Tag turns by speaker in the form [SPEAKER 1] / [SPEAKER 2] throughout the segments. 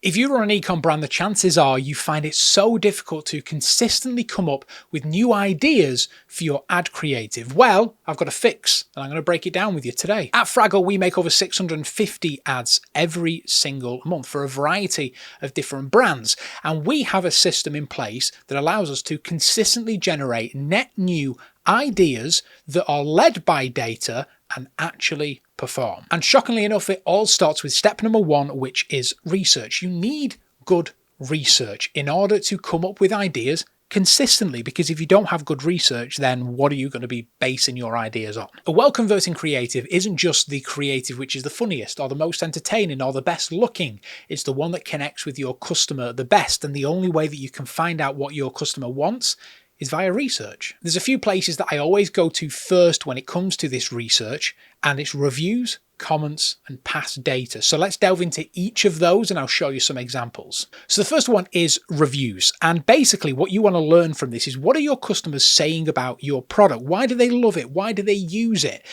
[SPEAKER 1] If you run an e-com brand, the chances are you find it so difficult to consistently come up with new ideas for your ad creative. Well, I've got a fix and I'm going to break it down with you today. At Fraggell, we make over 650 ads every single month for a variety of different brands. And we have a system in place that allows us to consistently generate net new ideas that are led by data and actually perform. And shockingly enough, it all starts with step number one, which is research. You need good research in order to come up with ideas consistently, because if you don't have good research, then what are you going to be basing your ideas on? A well-converting creative isn't just the creative which is the funniest or the most entertaining or the best looking. It's the one that connects with your customer the best, and the only way that you can find out what your customer wants is via research. There's a few places that I always go to first when it comes to this research, and it's reviews, comments, and past data. So let's delve into each of those and I'll show you some examples. So the first one is reviews. And basically what you want to learn from this is, what are your customers saying about your product? Why do they love it? Why do they use it?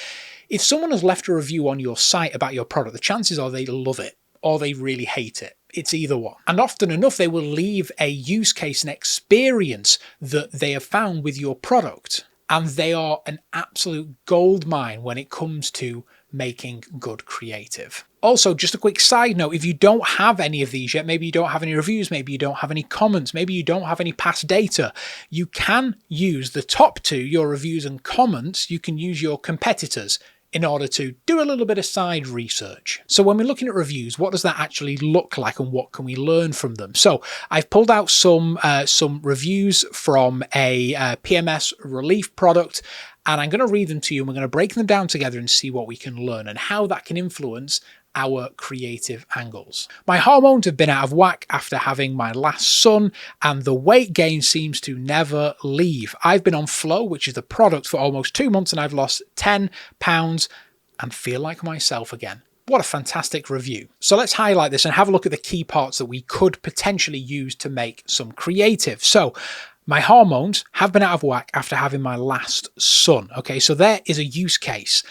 [SPEAKER 1] If someone has left a review on your site about your product, the chances are they love it or they really hate it. It's either one. And often enough, they will leave a use case and experience that they have found with your product. And they are an absolute gold mine when it comes to making good creative. Also, just a quick side note, if you don't have any of these yet, maybe you don't have any reviews, maybe you don't have any comments, maybe you don't have any past data, you can use the top two, your reviews and comments. You can use your competitors in order to do a little bit of side research. So when we're looking at reviews, what does that actually look like and what can we learn from them? So I've pulled out some reviews from a PMS relief product, and I'm going to read them to you, and we're going to break them down together and see what we can learn and how that can influence our creative angles. My hormones have been out of whack after having my last son, and the weight gain seems to never leave. I've been on Flow, which is the product, for almost 2 months, and I've lost 10 pounds and feel like myself again. What a fantastic review. So let's highlight this and have a look at the key parts that we could potentially use to make some creative. So my hormones have been out of whack after having my last son. Okay, so there is a use case.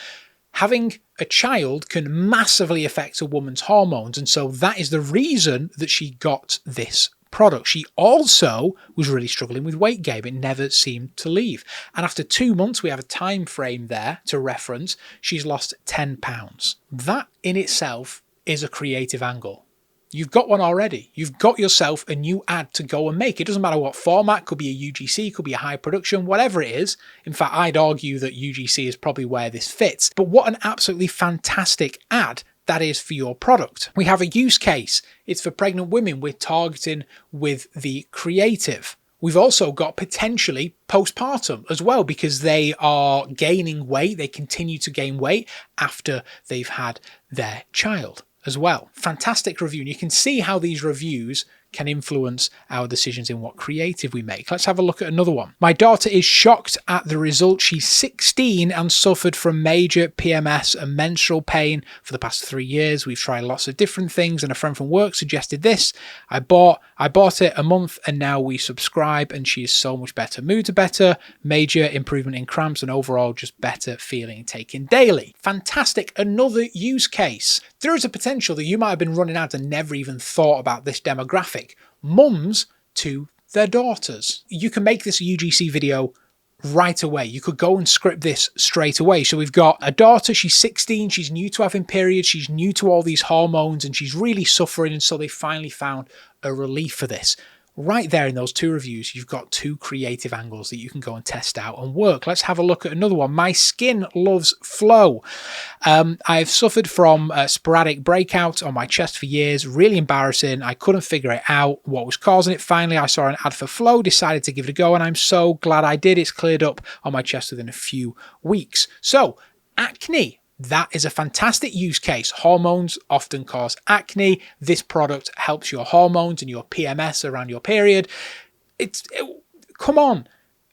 [SPEAKER 1] Having a child can massively affect a woman's hormones, and so that is the reason that she got this product. She also was really struggling with weight gain. It never seemed to leave. And after 2 months, we have a time frame there to reference, she's lost 10 pounds. That in itself is a creative angle. You've got one already. You've got yourself a new ad to go and make. It doesn't matter what format, could be a UGC, could be a high production, whatever it is. In fact, I'd argue that UGC is probably where this fits. But what an absolutely fantastic ad that is for your product. We have a use case. It's for pregnant women. We're targeting with the creative. We've also got potentially postpartum as well, because they are gaining weight. They continue to gain weight after they've had their child as well. Fantastic review. And you can see how these reviews can influence our decisions in what creative we make. Let's have a look at another one. My daughter is shocked at the result. She's 16 and suffered from major PMS and menstrual pain for the past 3 years. We've tried lots of different things, and a friend from work suggested this. I bought it a month, and now we subscribe, and she is so much better. Moods are better, major improvement in cramps, and overall just better feeling taken daily. Fantastic. Another use case. There is a potential that you might have been running ads and never even thought about this demographic. Mums to their daughters. You can make this UGC video right away. You could go and script this straight away. So we've got a daughter, she's 16, she's new to having periods, she's new to all these hormones, and she's really suffering, and so they finally found a relief for this. Right there in those 2 reviews, you've got 2 creative angles that you can go and test out and work. Let's have a look at another one. My skin loves Flow. I've suffered from sporadic breakouts on my chest for years. Really embarrassing. I couldn't figure it out what was causing it. Finally, I saw an ad for Flow, decided to give it a go, and I'm so glad I did. It's cleared up on my chest within a few weeks. So, acne. That is a fantastic use case. Hormones often cause acne. This product helps your hormones and your PMS around your period. Come on.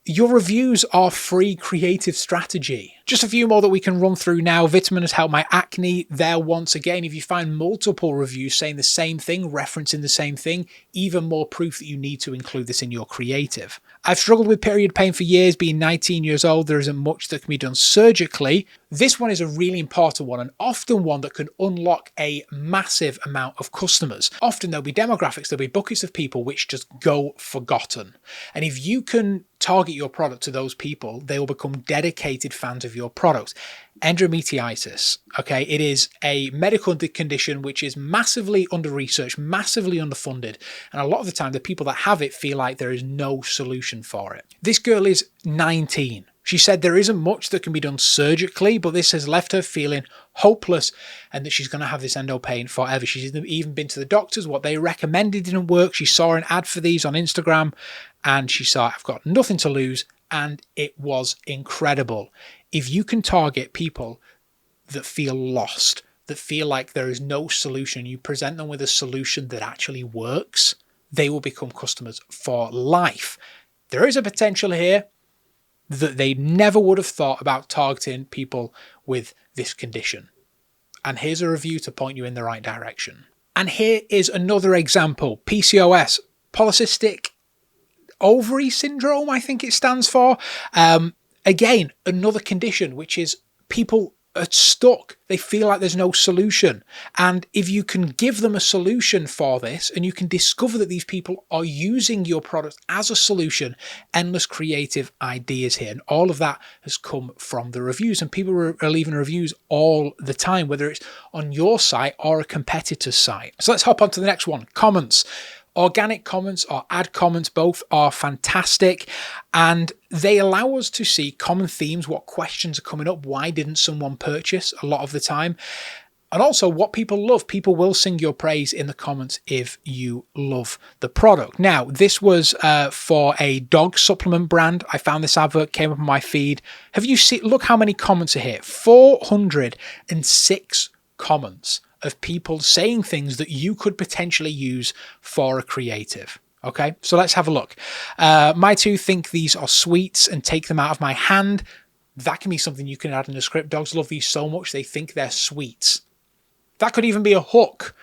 [SPEAKER 1] Your reviews are free creative strategy. Just a few more that we can run through now. Vitamin has helped my acne. There, once again, if you find multiple reviews saying the same thing, referencing the same thing, even more proof that you need to include this in your creative. I've struggled with period pain for years. Being 19 years old, there isn't much that can be done surgically. This one is a really important one, and often one that can unlock a massive amount of customers. Often there'll be demographics, there'll be buckets of people which just go forgotten. And if you can target your product to those people, they will become dedicated fans of your product. Endometriosis, okay, it is a medical condition which is massively under-researched, massively underfunded, and a lot of the time the people that have it feel like there is no solution for it. This girl is 19. She said there isn't much that can be done surgically, but this has left her feeling hopeless and that she's going to have this endo pain forever. She's even been to the doctors. What they recommended didn't work. She saw an ad for these on Instagram and she saw, I've got nothing to lose, and it was incredible. If you can target people that feel lost, that feel like there is no solution, you present them with a solution that actually works, they will become customers for life. There is a potential here that they never would have thought about targeting people with this condition. And here's a review to point you in the right direction. And here is another example, PCOS, polycystic ovary syndrome, I think it stands for. Again, another condition, which is people are stuck. They feel like there's no solution. And if you can give them a solution for this, and you can discover that these people are using your product as a solution, endless creative ideas here. And all of that has come from the reviews. And people are leaving reviews all the time, whether it's on your site or a competitor's site. So let's hop on to the next one, comments. Organic comments or ad comments, both are fantastic, and they allow us to see common themes, what questions are coming up, why didn't someone purchase a lot of the time, and also what people love. People will sing your praise in the comments if you love the product. Now, this was for a dog supplement brand. I found this advert, came up on my feed. Have you seen, look how many comments are here, 406 comments of people saying things that you could potentially use for a creative. Okay, so let's have a look. My two think these are sweets and take them out of my hand. That can be something you can add in a script. Dogs love these so much they think they're sweets. That could even be a hook.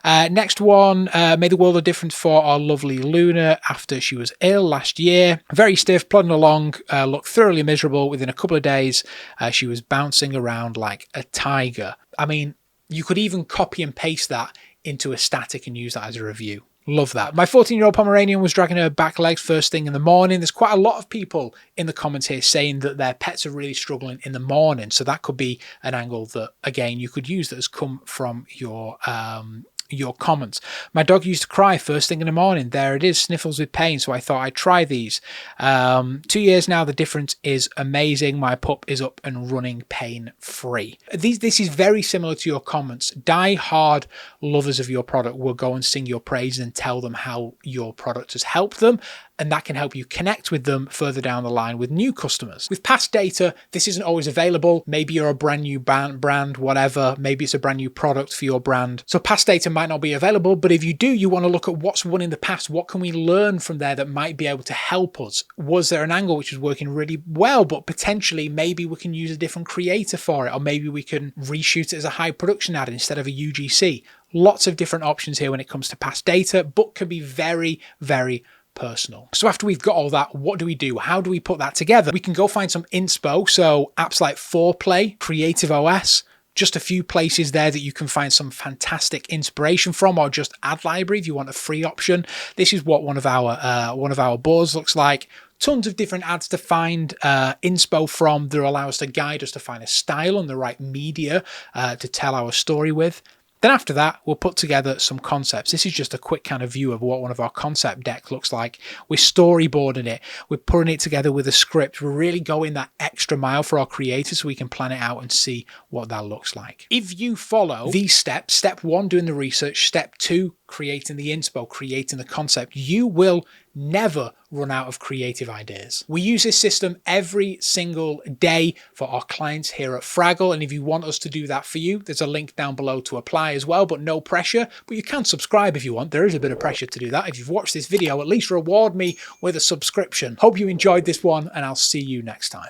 [SPEAKER 1] Next one, made the world of difference for our lovely Luna after she was ill last year. Very stiff, plodding along, looked thoroughly miserable. Within a couple of days, she was bouncing around like a tiger. I mean, you could even copy and paste that into a static and use that as a review. Love that. My 14-year-old Pomeranian was dragging her back legs first thing in the morning. There's quite a lot of people in the comments here saying that their pets are really struggling in the morning. So that could be an angle that, again, you could use that has come from your comments. My dog used to cry first thing in the morning. There it is, sniffles with pain. So I thought I'd try these. 2 years now, the difference is amazing. My pup is up and running pain-free. This is very similar to your comments. Die-hard lovers of your product will go and sing your praises and tell them how your product has helped them. And that can help you connect with them further down the line with new customers. With past data, this isn't always available. Maybe you're a brand new brand, whatever. Maybe it's a brand new product for your brand. So past data might not be available, but if you do, you want to look at what's won in the past. What can we learn from there that might be able to help us? Was there an angle which was working really well, but potentially maybe we can use a different creator for it, or maybe we can reshoot it as a high production ad instead of a UGC. Lots of different options here when it comes to past data, but can be very, very personal. So after we've got all that, what do we do? How do we put that together? We can go find some inspo. So apps like Foreplay, Creative OS, just a few places there that you can find some fantastic inspiration from, or just Ad Library if you want a free option. This is what one of our boards looks like. Tons of different ads to find inspo from that allow us to guide us to find a style and the right media to tell our story with. Then after that, we'll put together some concepts. This is just a quick kind of view of what one of our concept decks looks like. We're storyboarding it. We're putting it together with a script. We're really going that extra mile for our creators so we can plan it out and see what that looks like. If you follow these steps, step 1, doing the research, step 2, creating the inspo, creating the concept, you will never run out of creative ideas. We use this system every single day for our clients here at Fraggell, and if you want us to do that for you, there's a link down below to apply as well, but no pressure. But you can subscribe if you want. There is a bit of pressure to do that. If you've watched this video, at least reward me with a subscription. Hope you enjoyed this one, and I'll see you next time.